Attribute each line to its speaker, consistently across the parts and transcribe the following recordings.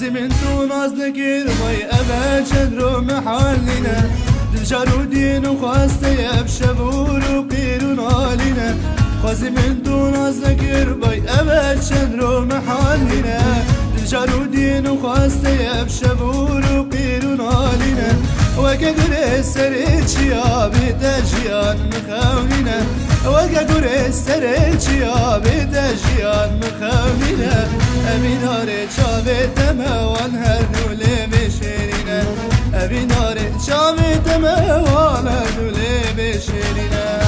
Speaker 1: خوازی من تو ناز نکر وی اوه چند رو محلینه دل جارو دین و خواسته یب شبور و قیر و نالینه خوازی من تو ناز نکر وی اوه چند رو محلینه دل جارو دین و خواسته یب شبور و قیر و نالینه وکه گره سر چیا بیده جیان مخونینه وکه گره سر چیا بیده جیان مخونینه امین آره چاوه دموان هر دوله بشرینه امین آره چاوه دموان هر دوله بشرینه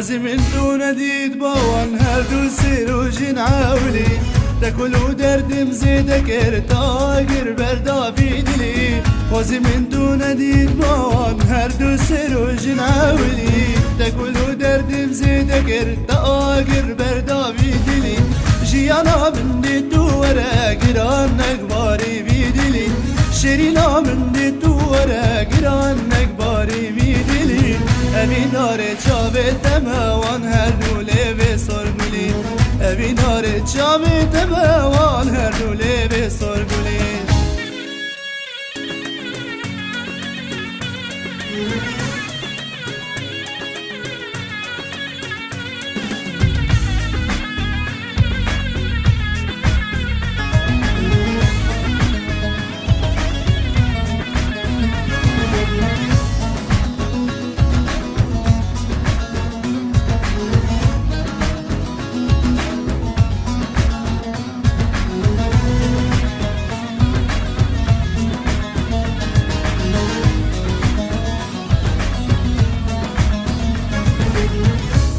Speaker 1: خوازی من تو ندید باوان هر دو سروجین عاولی تکلو دردم زیده کرد آگر بردا بیدلی خوازی من تو ندید باوان هر دو سروجین عاولی تکلو دردم زیده کرد آگر بردا بیدلی جیانا بندی تو ورا گران نگباری بیدلی شرینا بندی تو ورا گران نگباری بیدلی امین آره چاوه دموان هر دوله به سرگولی امین آره چاوه دموان هر دوله به سرگولی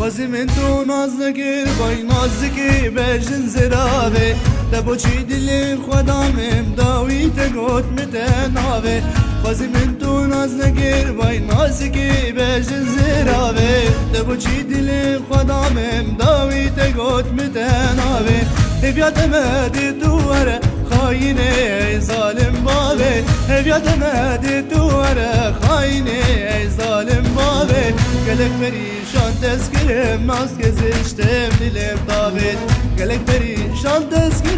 Speaker 1: خوازی من تو ناز نگر بای نازکی بجن زرابه دبو چی دلی خودم امداوی تگوت متناوه خوازی من تو ناز نگر بای نازکی بجن زرابه دبو چی دلی خودم امداوی تگوت متناوه هفیات مدی تو وره خاینه ای ظالم بابه هفیات مدی تو وره خاینه ای ظالم بابه گلک پریشان تذکرم ناز گذشتم دلم داوید گلک پریشان تذکرم